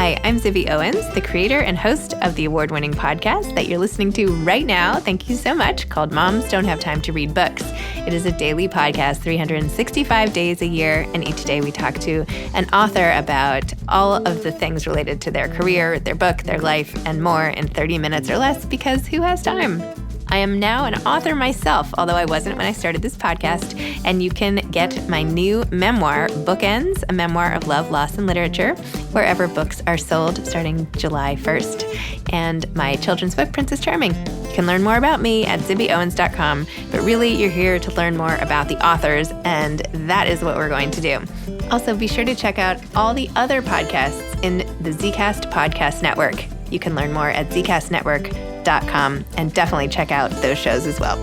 Hi, I'm Zibby Owens, the creator and host of the award-winning podcast that you're listening to right now. Thank you so much, called Moms Don't Have Time to Read Books. It is a daily podcast, 365 days a year, and each day we talk to an author about all of the things related to their career, their book, their life, and more in 30 minutes or less, because who has time? I am now an author myself, although I wasn't when I started this podcast, and you can get my new memoir, Bookends, a memoir of love, loss, and literature, wherever books are sold starting July 1st, and my children's book, Princess Charming. You can learn more about me at zibbyowens.com, but really you're here to learn more about the authors, and that is what we're going to do. Also, be sure to check out all the other podcasts in the Zcast Podcast Network. You can learn more at zcastnetwork.com and definitely check out those shows as well.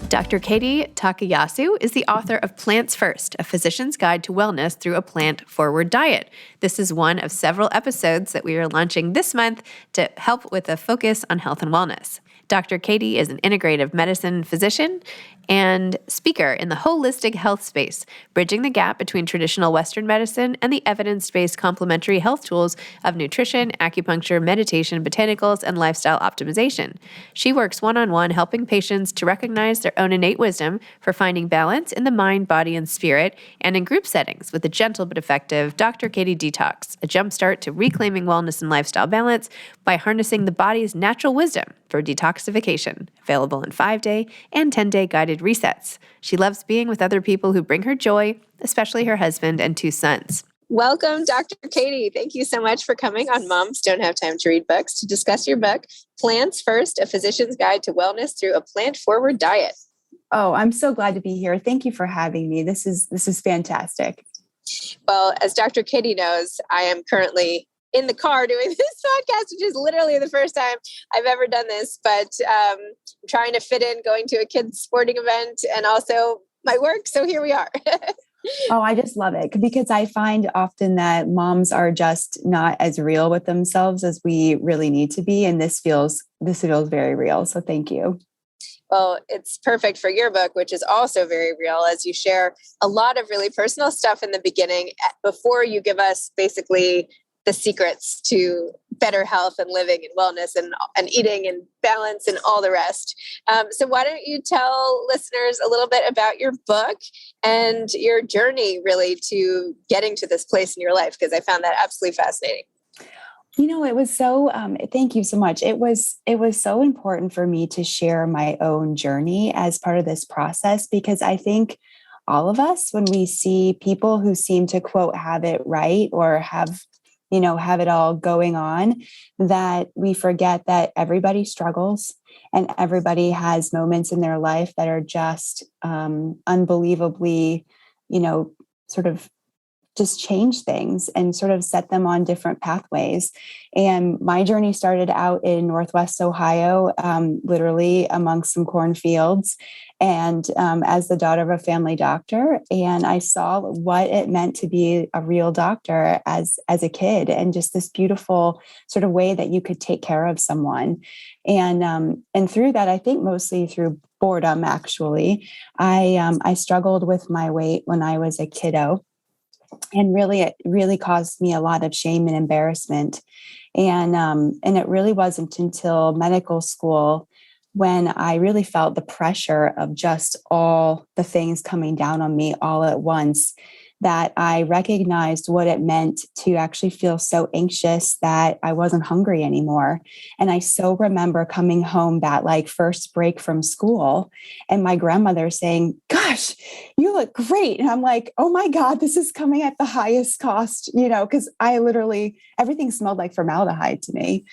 Dr. Katie Takayasu is the author of Plants First, A Physician's Guide to Wellness Through a Plant-Forward Diet. This is one of several episodes that we are launching this month to help with a focus on health and wellness. Dr. Katie is an integrative medicine physician and speaker in the holistic health space, bridging the gap between traditional Western medicine and the evidence-based complementary health tools of nutrition, acupuncture, meditation, botanicals, and lifestyle optimization. She works one-on-one helping patients to recognize their own innate wisdom for finding balance in the mind, body, and spirit, and in group settings with a gentle but effective Dr. Katie Detox, a jumpstart to reclaiming wellness and lifestyle balance by harnessing the body's natural wisdom for detoxification, available in 5-day and 10-day guided resets. She loves being with other people who bring her joy, especially her husband and 2 sons. Welcome, Dr. Katie. Thank you so much for coming on Moms Don't Have Time to Read Books to discuss your book, Plants First, A Physician's Guide to Wellness Through a Plant-Forward Diet. Oh, I'm so glad to be here. Thank you for having me. This is fantastic. Well, as Dr. Katie knows, I am currently in the car doing this podcast, which is literally the first time I've ever done this, but I'm trying to fit in going to a kid's sporting event and also my work. So here we are. Oh, I just love it because I find often that moms are just not as real with themselves as we really need to be. And this feels very real. So thank you. Well, it's perfect for your book, which is also very real, as you share a lot of really personal stuff in the beginning before you give us basically the secrets to better health and living and wellness and eating and balance and all the rest. So why don't you tell listeners a little bit about your book and your journey really to getting to this place in your life? Because I found that absolutely fascinating. You know, it was so, thank you so much. It was so important for me to share my own journey as part of this process, because I think all of us, when we see people who seem to, quote, have it right or have it all going on, that we forget that everybody struggles and everybody has moments in their life that are just unbelievably, sort of just change things and sort of set them on different pathways. And my journey started out in Northwest Ohio, literally amongst some cornfields, and as the daughter of a family doctor. And I saw what it meant to be a real doctor as a kid, and just this beautiful sort of way that you could take care of someone. And through that, I think mostly through boredom, actually, I struggled with my weight when I was a kiddo. And it really caused me a lot of shame and embarrassment. And it really wasn't until medical school when I really felt the pressure of just all the things coming down on me all at once that I recognized what it meant to actually feel so anxious that I wasn't hungry anymore. And I so remember coming home that first break from school and my grandmother saying, "Gosh, you look great." And I'm like, "Oh my God, this is coming at the highest cost," because everything smelled like formaldehyde to me.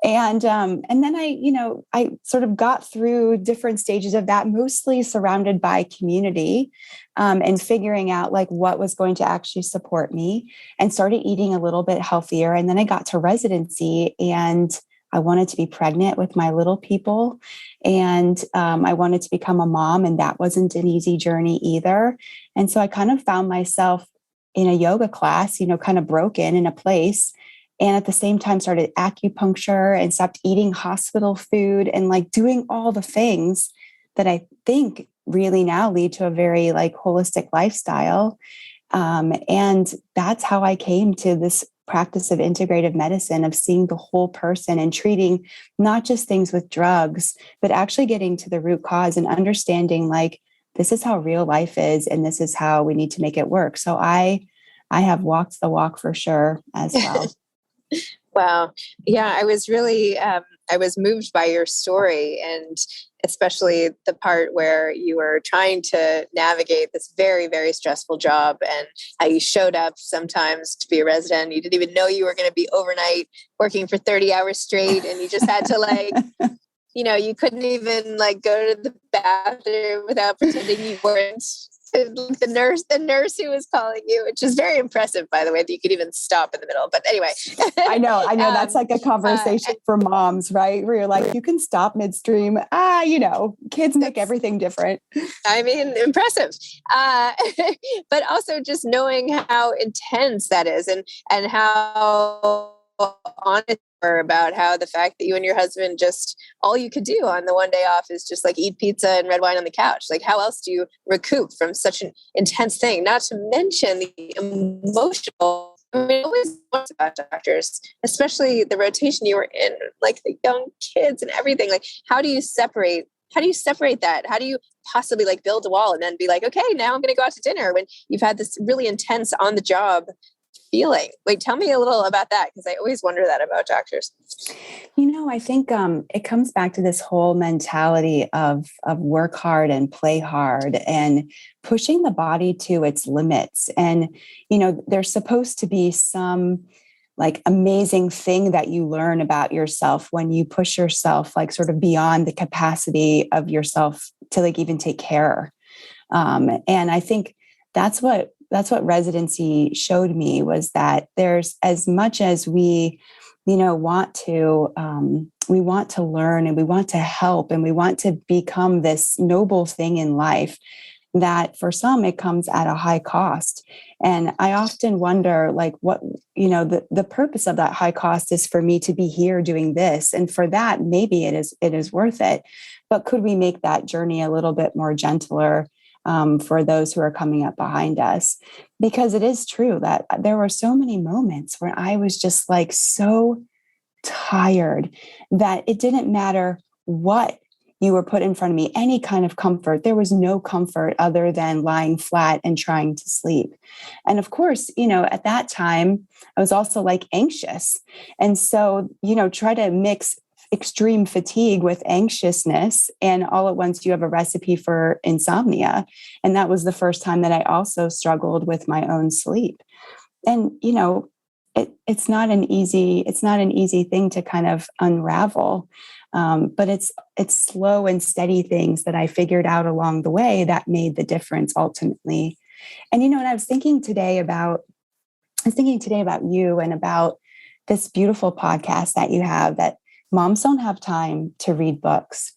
And then I sort of got through different stages of that, mostly surrounded by community, and figuring out what was going to actually support me, and started eating a little bit healthier. And then I got to residency and I wanted to be pregnant with my little people. And I wanted to become a mom, and that wasn't an easy journey either. And so I kind of found myself in a yoga class, kind of broken in a place. And at the same time started acupuncture and stopped eating hospital food and doing all the things that I think really now lead to a very holistic lifestyle. And that's how I came to this practice of integrative medicine, of seeing the whole person and treating not just things with drugs, but actually getting to the root cause and understanding like, this is how real life is, and this is how we need to make it work. So I have walked the walk for sure as well. Wow. Yeah, I was really, I was moved by your story, and especially the part where you were trying to navigate this very, very stressful job, and how you showed up sometimes to be a resident. You didn't even know you were going to be overnight working for 30 hours straight. And you just had to like, you couldn't even like go to the bathroom without pretending you weren't the nurse who was calling you, which is very impressive, by the way, that you could even stop in the middle. But anyway, I know that's like a conversation for moms, right? Where you're like, you can stop midstream. Kids make everything different. I mean, impressive. But also just knowing how intense that is, and how honest about how the fact that you and your husband just all you could do on the one day off is just like eat pizza and red wine on the couch. Like, how else do you recoup from such an intense thing? Not to mention the emotional. I mean, I always wonder about doctors, especially the rotation you were in, like the young kids and everything. Like, how do you separate that? How do you possibly like build a wall and then be like, okay, now I'm going to go out to dinner when you've had this really intense on the job feeling? Wait, tell me a little about that, because I always wonder that about doctors. I think it comes back to this whole mentality of work hard and play hard and pushing the body to its limits. And, there's supposed to be some like amazing thing that you learn about yourself when you push yourself like sort of beyond the capacity of yourself to like even take care. And I think that's what residency showed me, was that there's, as much as we, want to learn and we want to help and we want to become this noble thing in life, that for some it comes at a high cost. And I often wonder, like, what, the purpose of that high cost is for me to be here doing this. And for that, maybe it is worth it. But could we make that journey a little bit more gentler for those who are coming up behind us? Because it is true that there were so many moments where I was just like so tired that it didn't matter what you were put in front of me, any kind of comfort. There was no comfort other than lying flat and trying to sleep. And of course, at that time, I was also like anxious. And so, try to mix extreme fatigue with anxiousness, and all at once you have a recipe for insomnia. And that was the first time that I also struggled with my own sleep. And it's not an easy thing to kind of unravel, but it's slow and steady things that I figured out along the way that made the difference ultimately. And and I was thinking today about you and about this beautiful podcast that you have, that moms don't have time to read books.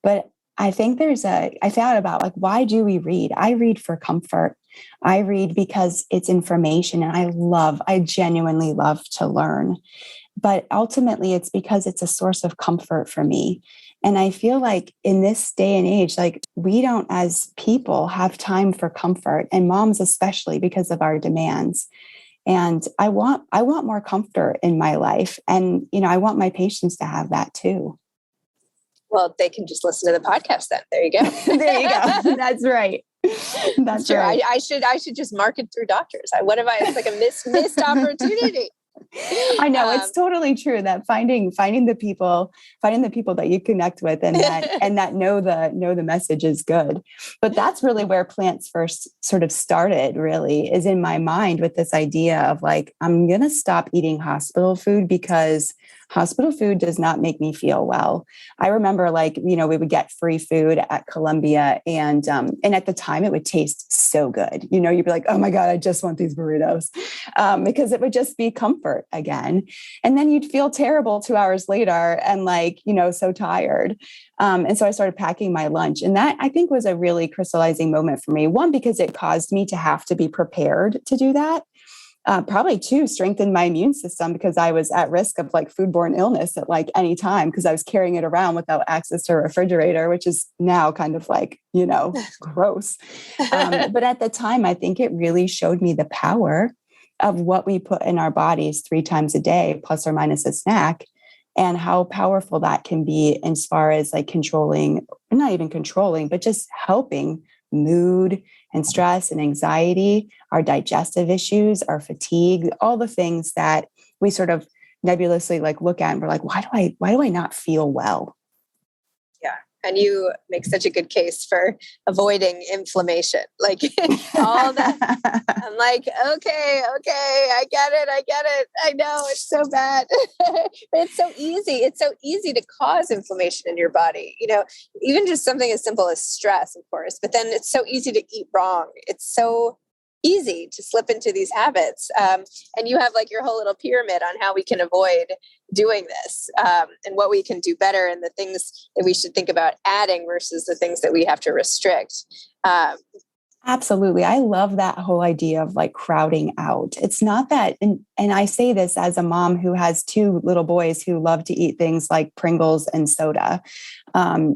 But I think I thought about like, why do we read? I read for comfort. I read because it's information, and I genuinely love to learn. But ultimately it's because it's a source of comfort for me. And I feel like in this day and age, like, we don't as people have time for comfort, and moms especially, because of our demands. And I want more comfort in my life. And, I want my patients to have that too. Well, they can just listen to the podcast then. There you go. There you go. That's right. That's true. right. I should just market through doctors. It's like a missed opportunity. I know it's totally true that finding the people that you connect with and that know the message is good. But that's really where Plants First sort of started, really, is in my mind, with this idea of like, I'm going to stop eating hospital food because hospital food does not make me feel well. I remember, like, we would get free food at Columbia, and at the time it would taste so good. You'd be like, oh my God, I just want these burritos, because it would just be comfort again. And then you'd feel terrible 2 hours later and like, so tired. And so I started packing my lunch, and that, I think, was a really crystallizing moment for me. One, because it caused me to have to be prepared to do that. Probably two, strengthened my immune system because I was at risk of like foodborne illness at like any time because I was carrying it around without access to a refrigerator, which is now kind of like, gross. But at the time, I think it really showed me the power of what we put in our bodies 3 times a day, plus or minus a snack, and how powerful that can be as far as like controlling, not even controlling, but just helping mood and stress and anxiety, our digestive issues, our fatigue, all the things that we sort of nebulously like look at and we're like, why do I not feel well? Yeah. And you make such a good case for avoiding inflammation. Like all that. I'm like, okay, I get it. I know it's so bad. But it's so easy. It's so easy to cause inflammation in your body. Even just something as simple as stress, of course, but then it's so easy to eat wrong. It's so easy to slip into these habits. And you have like your whole little pyramid on how we can avoid doing this and what we can do better and the things that we should think about adding versus the things that we have to restrict. Absolutely. I love that whole idea of like crowding out. It's not that, and I say this as a mom who has 2 little boys who love to eat things like Pringles and soda.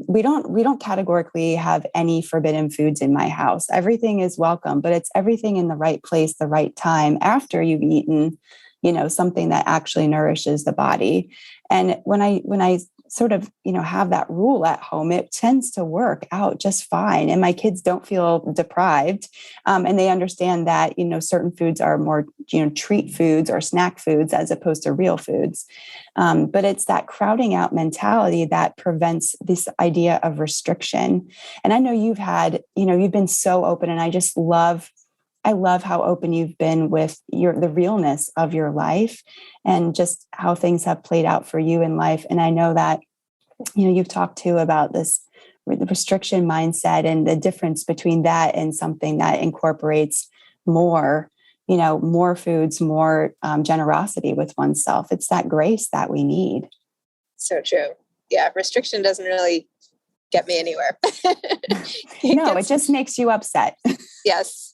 We don't categorically have any forbidden foods in my house. Everything is welcome, but it's everything in the right place, the right time after you've eaten, something that actually nourishes the body. And when I sort of, have that rule at home, it tends to work out just fine. And my kids don't feel deprived. And they understand that, certain foods are more, treat foods or snack foods as opposed to real foods. But it's that crowding out mentality that prevents this idea of restriction. And I know you've been so open, and I love how open you've been with the realness of your life and just how things have played out for you in life. And I know that, you've talked too about the restriction mindset and the difference between that and something that incorporates more foods, more generosity with oneself. It's that grace that we need. So true. Yeah. Restriction doesn't really get me anywhere. It just makes you upset. Yes.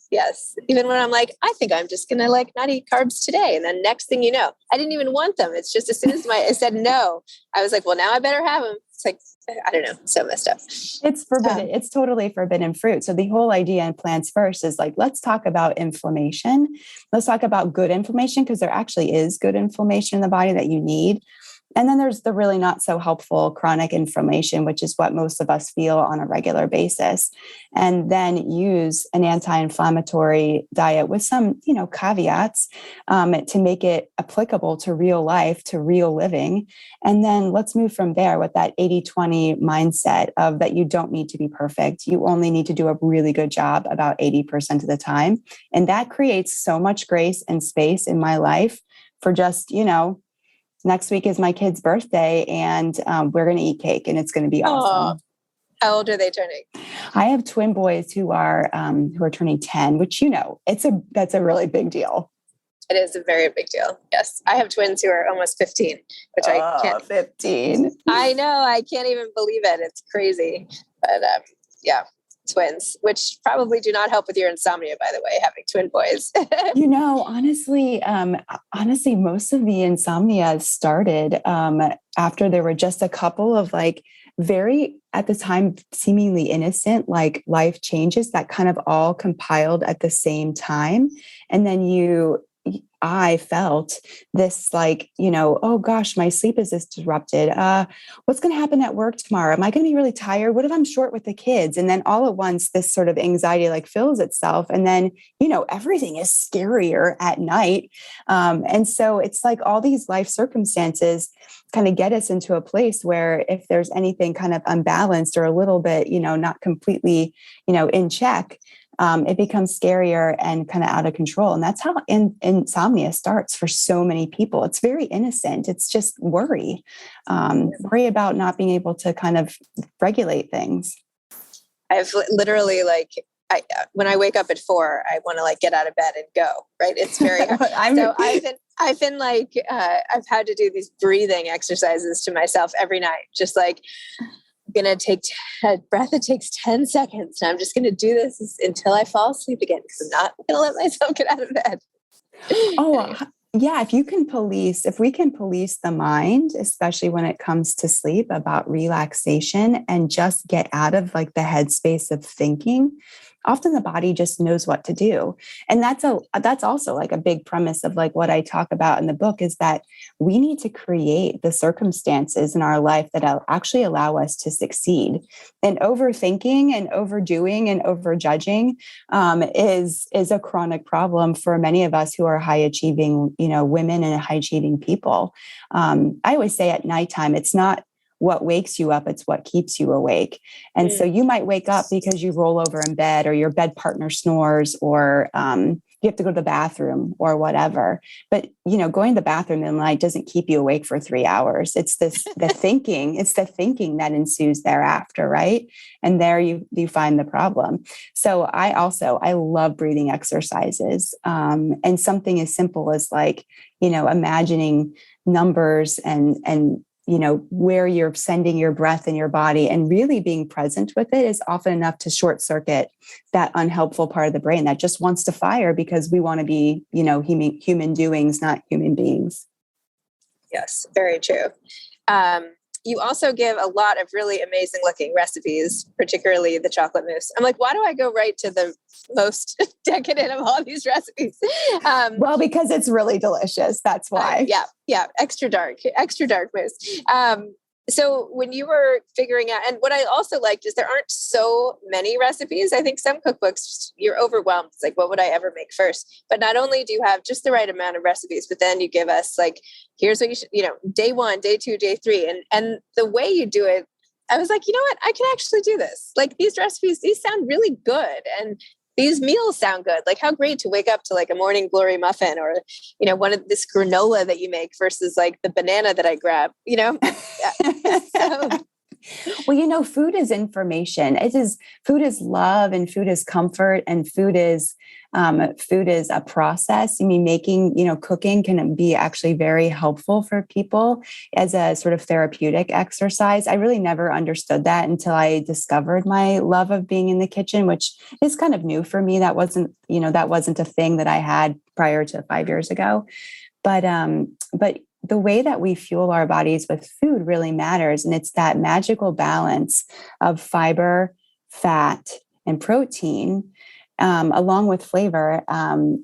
Even when I'm like, I think I'm just going to like not eat carbs today. And then next thing you know, I didn't even want them. It's just as soon as I said no, I was like, well, now I better have them. It's like, I don't know. So messed up. It's forbidden. It's totally forbidden fruit. So the whole idea in Plants First is like, let's talk about inflammation. Let's talk about good inflammation, because there actually is good inflammation in the body that you need. And then there's the really not so helpful chronic inflammation, which is what most of us feel on a regular basis. And then use an anti-inflammatory diet with some, caveats to make it applicable to real life, to real living. And then let's move from there with that 80-20 mindset of that you don't need to be perfect. You only need to do a really good job about 80% of the time. And that creates so much grace and space in my life for just, next week is my kid's birthday, and we're going to eat cake, and it's going to be awesome. Aww. How old are they turning? I have twin boys who are turning 10, which that's a really big deal. It is a very big deal. Yes, I have twins who are almost 15, which I can't. 15. I know. I can't even believe it. It's crazy, but yeah. Twins, which probably do not help with your insomnia, by the way, having twin boys. Honestly, most of the insomnia started after there were just a couple of like very, at the time, seemingly innocent, like life changes that kind of all compiled at the same time. And then I felt this like, oh gosh, my sleep is disrupted. What's going to happen at work tomorrow? Am I going to be really tired? What if I'm short with the kids? And then all at once, this sort of anxiety like fills itself. And then, everything is scarier at night. And so it's like all these life circumstances kind of get us into a place where if there's anything kind of unbalanced or a little bit, not completely, in check, it becomes scarier and kind of out of control. And that's how insomnia starts for so many people. It's very innocent. It's just worry about not being able to kind of regulate things. I've literally when I wake up at 4, I want to like get out of bed and go, right? It's very hard. So I've been like, I've had to do these breathing exercises to myself every night. Just like, I'm going to take a breath that takes 10 seconds. And I'm just going to do this until I fall asleep again, because I'm not going to let myself get out of bed. Oh, yeah. If we can police the mind, especially when it comes to sleep, about relaxation and just get out of like the headspace of thinking, often the body just knows what to do. And that's also like a big premise of like what I talk about in the book, is that we need to create the circumstances in our life that actually allow us to succeed. And overthinking and overdoing and overjudging is a chronic problem for many of us who are high achieving, women and high achieving people. I always say at nighttime, it's not what wakes you up, it's what keeps you awake. And so you might wake up because you roll over in bed, or your bed partner snores, or you have to go to the bathroom or whatever. But going to the bathroom in the night doesn't keep you awake for 3 hours. It's the thinking that ensues thereafter, right? And there you find the problem. So I love breathing exercises, and something as simple as like imagining numbers and where you're sending your breath in your body and really being present with it is often enough to short circuit that unhelpful part of the brain that just wants to fire, because we want to be, human doings, not human beings. Yes, very true. You also give a lot of really amazing looking recipes, particularly the chocolate mousse. I'm like, why do I go right to the most decadent of all these recipes? Well, because it's really delicious. That's why. Yeah. Extra dark mousse. So when you were figuring out, and what I also liked is there aren't so many recipes. I think some cookbooks, you're overwhelmed. It's like, what would I ever make first? But not only do you have just the right amount of recipes, but then you give us like, here's what you should, day 1, day 2, day 3. And the way you do it, I was like, you know what? I can actually do this. Like these recipes, these sound really good. And these meals sound good. Like how great to wake up to like a morning glory muffin, or, one of this granola that you make versus like the banana that I grab, So. Well, food is information. Food is love, and food is comfort, and food is a process. I mean, cooking can be actually very helpful for people as a sort of therapeutic exercise. I really never understood that until I discovered my love of being in the kitchen, which is kind of new for me. That wasn't a thing that I had prior to 5 years ago. But the way that we fuel our bodies with food really matters. And it's that magical balance of fiber, fat, and protein, along with flavor,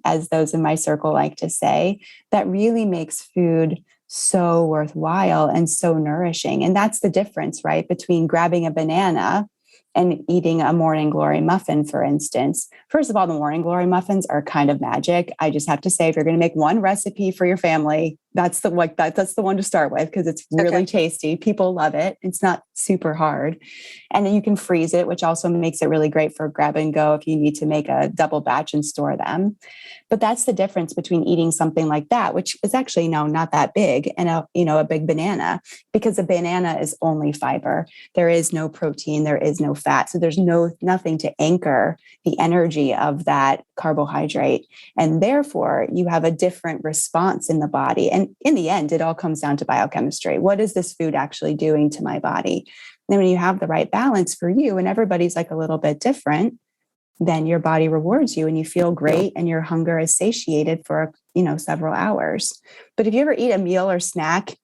as those in my circle like to say, that really makes food so worthwhile and so nourishing. And that's the difference, right, between grabbing a banana and eating a morning glory muffin, for instance. First of all, the morning glory muffins are kind of magic. I just have to say, if you're going to make one recipe for your family, that's the one to start with, because it's really tasty. People love it. It's not super hard. And then you can freeze it, which also makes it really great for grab and go if you need to make a double batch and store them. But that's the difference between eating something like that, which is actually not that big, and a big banana, because a banana is only fiber. There is no protein, there is no fat. So there's nothing to anchor the energy of that carbohydrate. And therefore you have a different response in the body. And in the end, it all comes down to biochemistry. What is this food actually doing to my body? And then when you have the right balance for you, and everybody's like a little bit different, then your body rewards you and you feel great, and your hunger is satiated for, several hours. But if you ever eat a meal or snack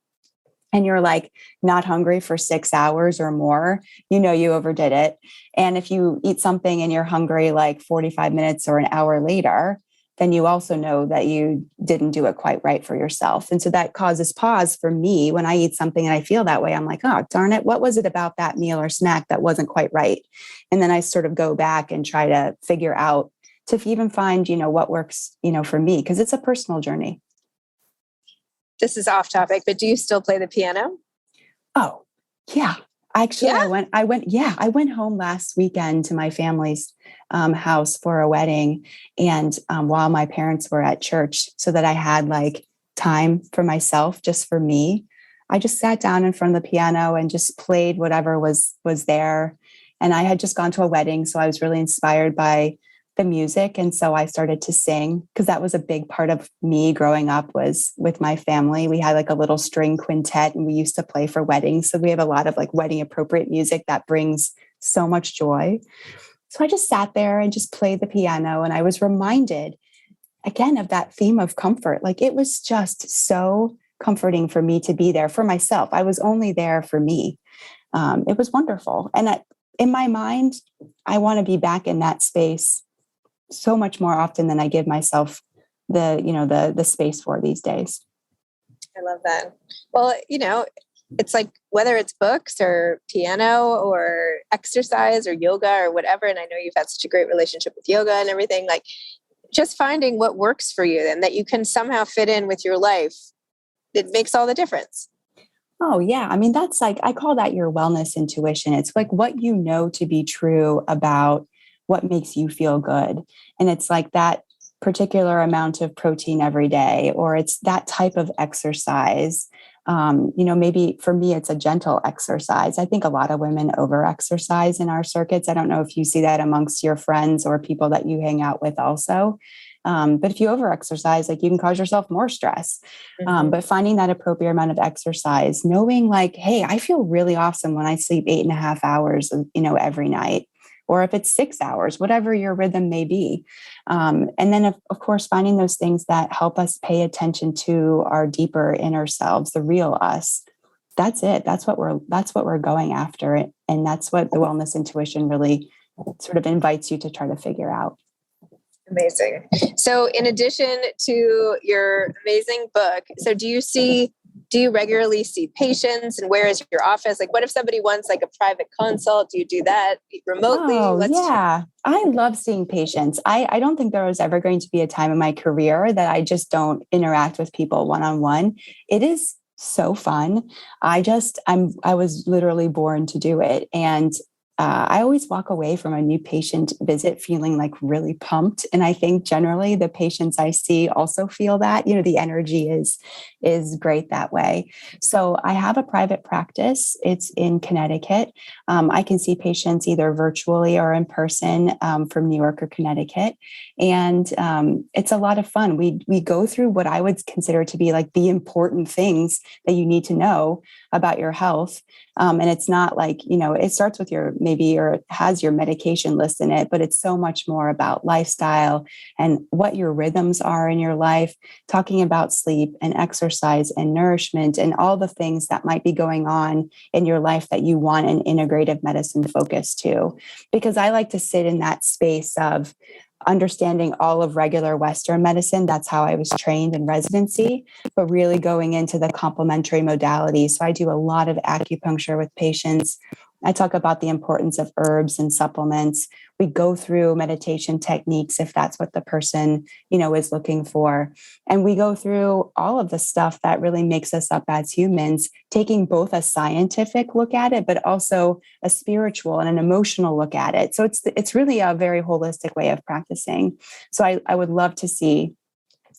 and you're like not hungry for 6 hours or more, you overdid it. And if you eat something and you're hungry like 45 minutes or an hour later, then you also know that you didn't do it quite right for yourself. And so that causes pause for me when I eat something and I feel that way. I'm like, oh, darn it. What was it about that meal or snack that wasn't quite right? And then I sort of go back and try to figure out to even find, what works, for me, because it's a personal journey. This is off topic, but do you still play the piano? Oh, yeah. Actually, yeah. I went home last weekend to my family's house for a wedding, and while my parents were at church, so that I had like time for myself, just for me, I just sat down in front of the piano and just played whatever was there. And I had just gone to a wedding, so I was really inspired by the music. And so I started to sing, because that was a big part of me growing up, was with my family. We had like a little string quintet, and we used to play for weddings. So we have a lot of like wedding appropriate music that brings so much joy. So I just sat there and just played the piano. And I was reminded again, of that theme of comfort. Like it was just so comforting for me to be there for myself. I was only there for me. It was wonderful. And in my mind, I want to be back in that space so much more often than I give myself the space for these days. I love that. Well, it's like whether it's books or piano or exercise or yoga or whatever. And I know you've had such a great relationship with yoga and everything, like just finding what works for you and that you can somehow fit in with your life. It makes all the difference. Oh, yeah. I mean, that's like, I call that your wellness intuition. It's like what you know to be true about what makes you feel good. And it's like that particular amount of protein every day, or it's that type of exercise. Maybe for me, it's a gentle exercise. I think a lot of women over exercise in our circuits. I don't know if you see that amongst your friends or people that you hang out with also. But if you over exercise, like you can cause yourself more stress. But finding that appropriate amount of exercise, knowing like, hey, I feel really awesome when I sleep 8.5 hours, every night, or if it's 6 hours, whatever your rhythm may be. And then of course, finding those things that help us pay attention to our deeper inner selves, the real us. That's it. That's what we're going after. And that's what the wellness intuition really sort of invites you to try to figure out. Amazing. So in addition to your amazing book, so do you regularly see patients, and where is your office? Like what if somebody wants like a private consult? Do you do that remotely? Yeah. I love seeing patients. I don't think there was ever going to be a time in my career that I just don't interact with people one-on-one. It is so fun. I was literally born to do it. And I always walk away from a new patient visit feeling like really pumped. And I think generally the patients I see also feel that, the energy is great that way. So I have a private practice. It's in Connecticut. I can see patients either virtually or in person from New York or Connecticut. And it's a lot of fun. We go through what I would consider to be like the important things that you need to know about your health. And it's not like, it starts with it has your medication list in it, but it's so much more about lifestyle and what your rhythms are in your life, talking about sleep and exercise and nourishment and all the things that might be going on in your life that you want an integrative medicine focus to. Because I like to sit in that space of understanding all of regular Western medicine. That's how I was trained in residency, but really going into the complementary modalities. So I do a lot of acupuncture with patients. I talk about the importance of herbs and supplements. We go through meditation techniques if that's what the person, is looking for. And we go through all of the stuff that really makes us up as humans, taking both a scientific look at it, but also a spiritual and an emotional look at it. So it's really a very holistic way of practicing. So I would love to see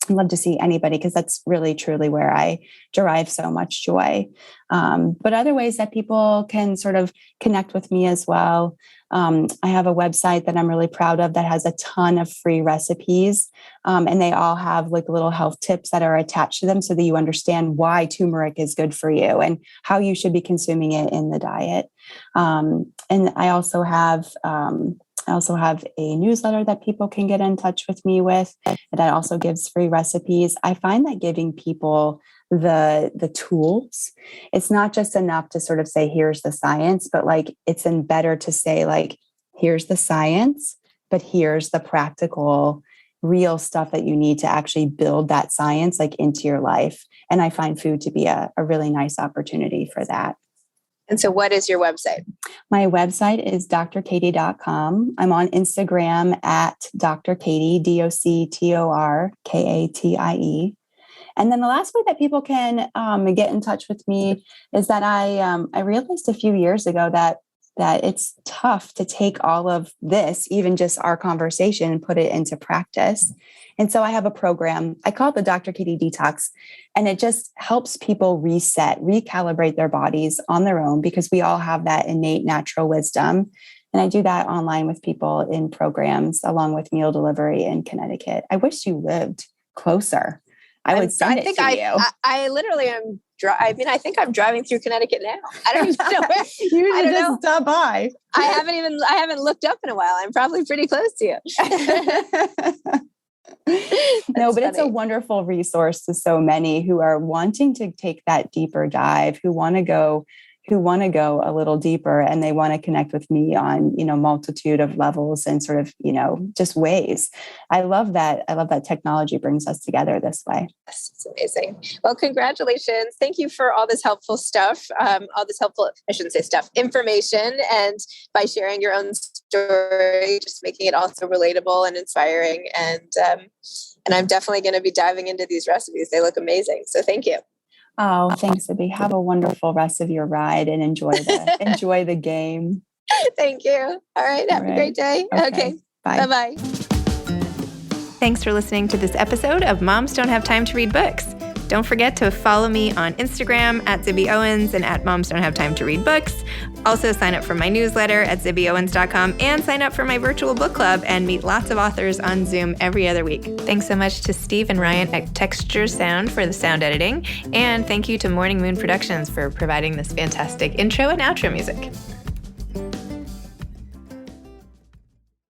anybody, because that's really truly where I derive so much joy. But other ways that people can sort of connect with me as well. I have a website that I'm really proud of that has a ton of free recipes. And they all have like little health tips that are attached to them so that you understand why turmeric is good for you and how you should be consuming it in the diet. And I also have a newsletter that people can get in touch with me with that also gives free recipes. I find that giving people the tools, it's not just enough to sort of say, here's the science, but like it's better to say like, here's the science, but here's the practical, real stuff that you need to actually build that science like into your life. And I find food to be a really nice opportunity for that. And so what is your website? My website is drkatie.com. I'm on Instagram at Dr. Katie, DoctorKatie. And then the last way that people can get in touch with me is that I realized a few years ago that it's tough to take all of this, even just our conversation, and put it into practice. And so I have a program, I call it the Dr. Katie Detox, and it just helps people reset, recalibrate their bodies on their own, because we all have that innate natural wisdom. And I do that online with people in programs, along with meal delivery in Connecticut. I wish you lived closer. I would send it to you. I literally am. I think I'm driving through Connecticut now. I don't even know where. You should just stop by. I haven't looked up in a while. I'm probably pretty close to you. No, but it's a funny. wonderful resource to so many who are wanting to take that deeper dive, who want to go a little deeper, and they want to connect with me on, multitude of levels and sort of, just ways. I love that. I love that technology brings us together this way. Yes, it's amazing. Well, congratulations. Thank you for all this helpful stuff, I shouldn't say stuff, information, and by sharing your own story, just making it also relatable and inspiring. And I'm definitely going to be diving into these recipes. They look amazing. So thank you. Oh, thanks, Libby. Have a wonderful rest of your ride and enjoy the game. Thank you. All right. Have a great day. Okay. Bye. Bye-bye. Thanks for listening to this episode of Moms Don't Have Time to Read Books. Don't forget to follow me on Instagram at Zibby Owens and at Moms Don't Have Time to Read Books. Also sign up for my newsletter at zibbyowens.com and sign up for my virtual book club and meet lots of authors on Zoom every other week. Thanks so much to Steve and Ryan at Texture Sound for the sound editing. And thank you to Morning Moon Productions for providing this fantastic intro and outro music.